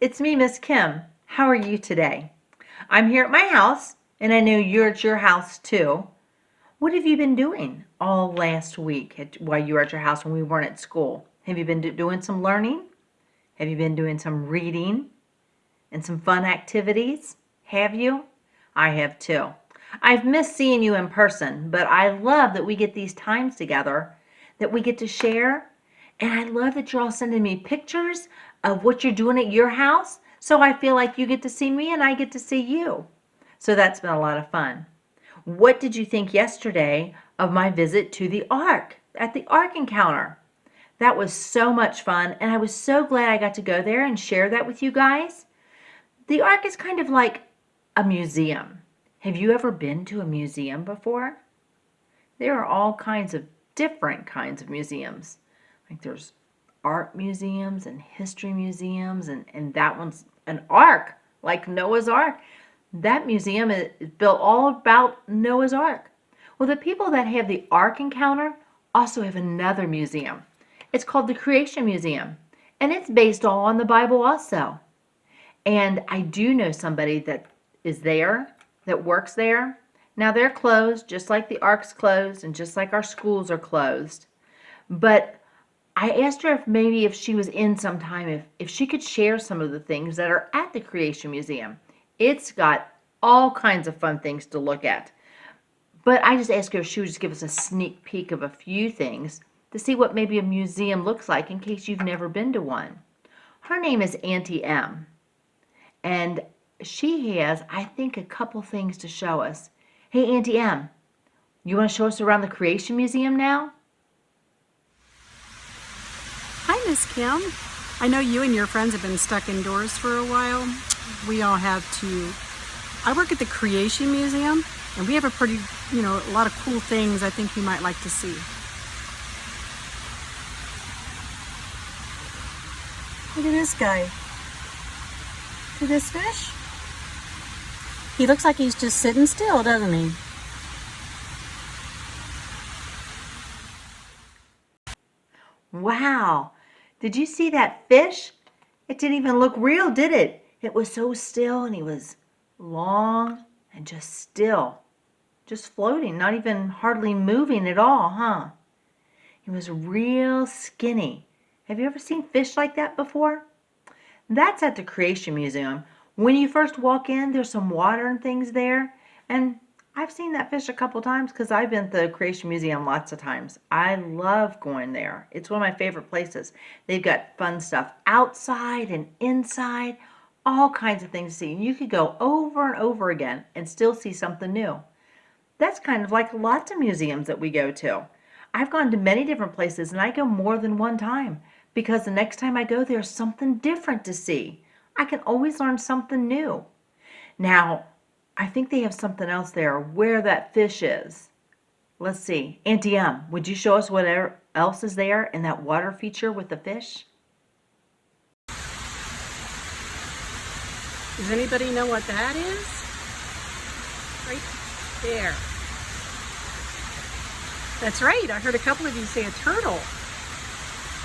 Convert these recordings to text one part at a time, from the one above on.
it's me, Miss Kim. How are you today? I'm here at my house, and I know you're at your house too. What have you been doing all last week while you were at your house when we weren't at school? Have you been doing some learning? Have you been doing some reading and some fun activities? Have you? I have too. I've missed seeing you in person, but I love that we get these times together, that we get to share. And I love that you're all sending me pictures of what you're doing at your house. So I feel like you get to see me and I get to see you. So that's been a lot of fun. What did you think yesterday of my visit to the Ark, at the Ark Encounter? That was so much fun, and I was so glad I got to go there and share that with you guys. The Ark is kind of like a museum. Have you ever been to a museum before? There are all kinds of different kinds of museums. Like there's art museums and history museums, and that one's an ark, like Noah's Ark. That museum is built all about Noah's Ark. Well, the people that have the Ark Encounter also have another museum. It's called the Creation Museum, and it's based all on the Bible also. And I do know somebody that is there, that works there. Now they're closed, just like the Ark's closed, and just like our schools are closed. But I asked her if she was in sometime, if she could share some of the things that are at the Creation Museum. It's got all kinds of fun things to look at. But I just asked her if she would just give us a sneak peek of a few things to see what maybe a museum looks like in case you've never been to one. Her name is Auntie M. And she has, I think, a couple things to show us. Hey, Auntie M, you want to show us around the Creation Museum now? Hi, Miss Kim. I know you and your friends have been stuck indoors for a while. We all have too. I work at the Creation Museum, and we have a lot of cool things I think you might like to see. Look at this guy. See this fish? He looks like he's just sitting still, doesn't he? Wow, did you see that fish? It didn't even look real, did it? It was so still, and he was long and just still, just floating, not even hardly moving at all, huh? He was real skinny. Have you ever seen fish like that before? That's at the Creation Museum. When you first walk in, there's some water and things there, and I've seen that fish a couple times because I've been to the Creation Museum lots of times. I love going there. It's one of my favorite places. They've got fun stuff outside and inside, all kinds of things to see. And you could go over and over again and still see something new. That's kind of like lots of museums that we go to. I've gone to many different places, and I go more than one time because the next time I go, there's something different to see. I can always learn something new. Now, I think they have something else there where that fish is. Let's see. Auntie M, would you show us what else is there in that water feature with the fish? Does anybody know what that is? Right there. That's right. I heard a couple of you say a turtle.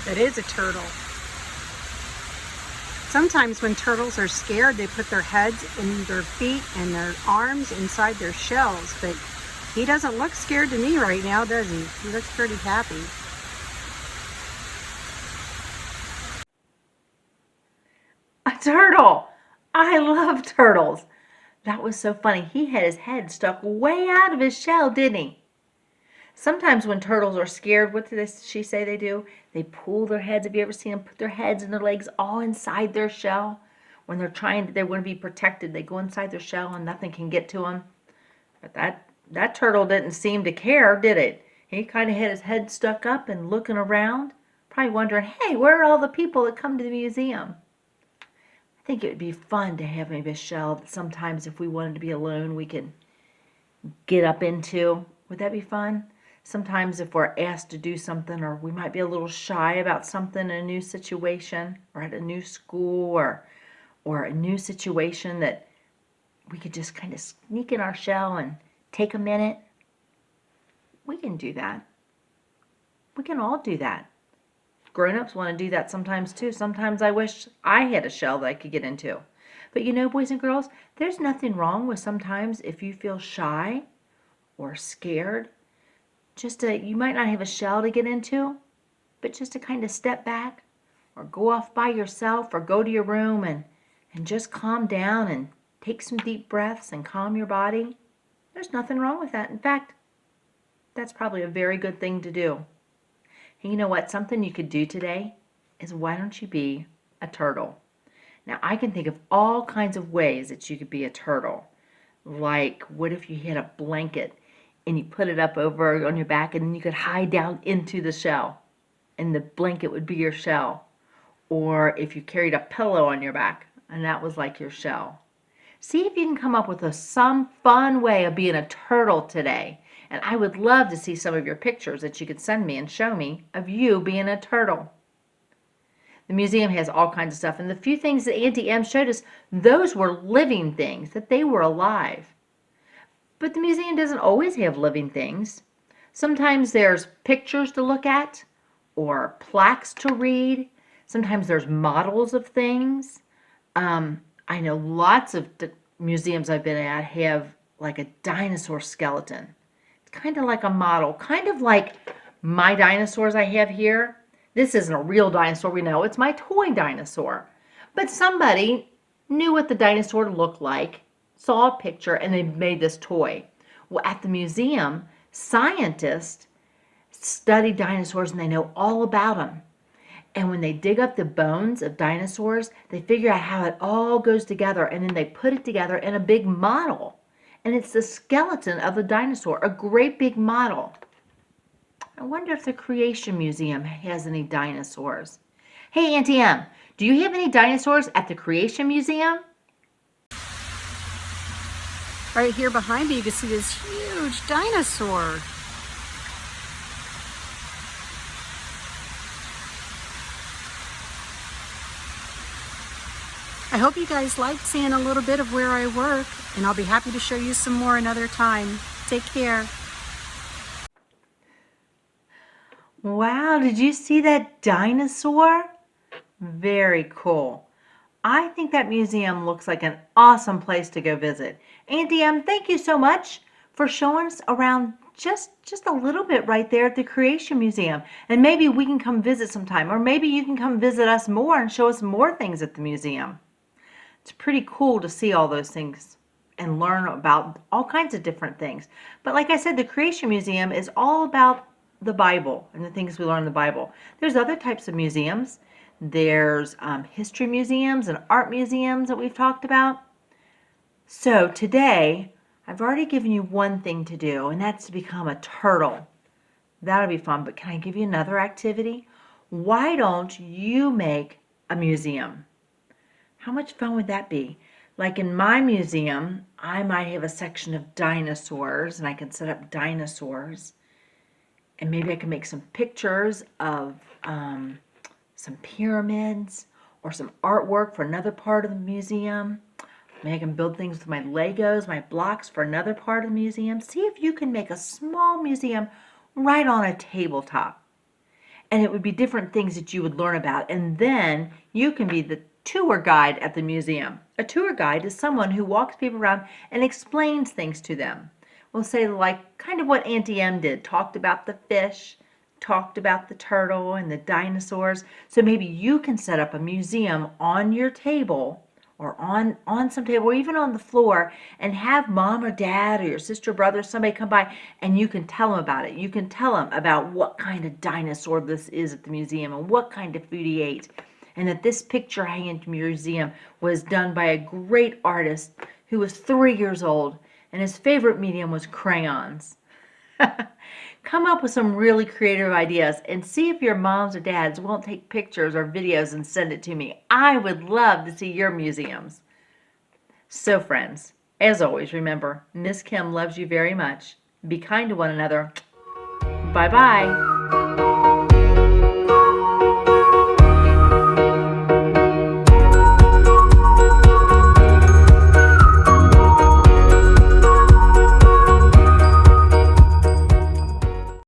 That is a turtle. Sometimes when turtles are scared, they put their heads and their feet and their arms inside their shells. But he doesn't look scared to me right now, does he? He looks pretty happy. A turtle! I love turtles. That was so funny. He had his head stuck way out of his shell, didn't he? Sometimes when turtles are scared, what did she say they do? They pull their heads. Have you ever seen them put their heads and their legs all inside their shell? When they want to be protected, they go inside their shell and nothing can get to them. But that turtle didn't seem to care, did it? He kind of had his head stuck up and looking around, probably wondering, hey, where are all the people that come to the museum? I think it would be fun to have maybe a shell that sometimes if we wanted to be alone, we could get up into. Would that be fun? Sometimes if we're asked to do something or we might be a little shy about something in a new situation or at a new school or a new situation that we could just kind of sneak in our shell and take a minute. We can do that. We can all do that. grown-ups want to do that sometimes too. Sometimes I wish I had a shell that I could get into. But you know, boys and girls, there's nothing wrong with sometimes if you feel shy or scared, you might not have a shell to get into, but just to kind of step back or go off by yourself or go to your room and just calm down and take some deep breaths and calm your body. There's nothing wrong with that. In fact, that's probably a very good thing to do. And you know what? Something you could do today is why don't you be a turtle? Now, I can think of all kinds of ways that you could be a turtle. Like, what if you had a blanket and you put it up over on your back and then you could hide down into the shell and the blanket would be your shell. Or if you carried a pillow on your back and that was like your shell. See if you can come up with some fun way of being a turtle today. And I would love to see some of your pictures that you could send me and show me of you being a turtle. The museum has all kinds of stuff, and the few things that Auntie M showed us, those were living things, that they were alive. But the museum doesn't always have living things. Sometimes there's pictures to look at, or plaques to read. Sometimes there's models of things. I know lots of museums I've been at have like a dinosaur skeleton. It's kind of like a model, kind of like my dinosaurs I have here. This isn't a real dinosaur, we know. It's my toy dinosaur. But somebody knew what the dinosaur looked like, saw a picture, and they made this toy. Well, at the museum, scientists study dinosaurs and they know all about them. And when they dig up the bones of dinosaurs, they figure out how it all goes together, and then they put it together in a big model. And it's the skeleton of the dinosaur, a great big model. I wonder if the Creation Museum has any dinosaurs. Hey, Auntie M, do you have any dinosaurs at the Creation Museum? Right here behind me, you can see this huge dinosaur. I hope you guys liked seeing a little bit of where I work, and I'll be happy to show you some more another time. Take care. Wow, did you see that dinosaur? Very cool. I think that museum looks like an awesome place to go visit. Auntie M, thank you so much for showing us around just a little bit right there at the Creation Museum. And maybe we can come visit sometime, or maybe you can come visit us more and show us more things at the museum. It's pretty cool to see all those things and learn about all kinds of different things. But like I said, the Creation Museum is all about the Bible and the things we learn in the Bible. There's other types of museums. There's history museums and art museums that we've talked about. So today, I've already given you one thing to do, and that's to become a turtle. That'll be fun, but can I give you another activity? Why don't you make a museum? How much fun would that be? Like in my museum, I might have a section of dinosaurs, and I can set up dinosaurs. And maybe I can make some pictures of some pyramids or some artwork for another part of the museum. Maybe I can build things with my Legos, my blocks for another part of the museum. See if you can make a small museum right on a tabletop. And it would be different things that you would learn about. And then you can be the tour guide at the museum. A tour guide is someone who walks people around and explains things to them. We'll say like kind of what Auntie M did, talked about the fish, talked about the turtle and the dinosaurs. So maybe you can set up a museum on your table or on some table or even on the floor and have mom or dad or your sister or brother, somebody come by and you can tell them about it. You can tell them about what kind of dinosaur this is at the museum and what kind of food he ate. And that this picture hanging in the museum was done by a great artist who was 3 years old. And his favorite medium was crayons. Come up with some really creative ideas and see if your moms or dads won't take pictures or videos and send it to me. I would love to see your museums. So friends, as always, remember, Miss Kim loves you very much. Be kind to one another. Bye-bye.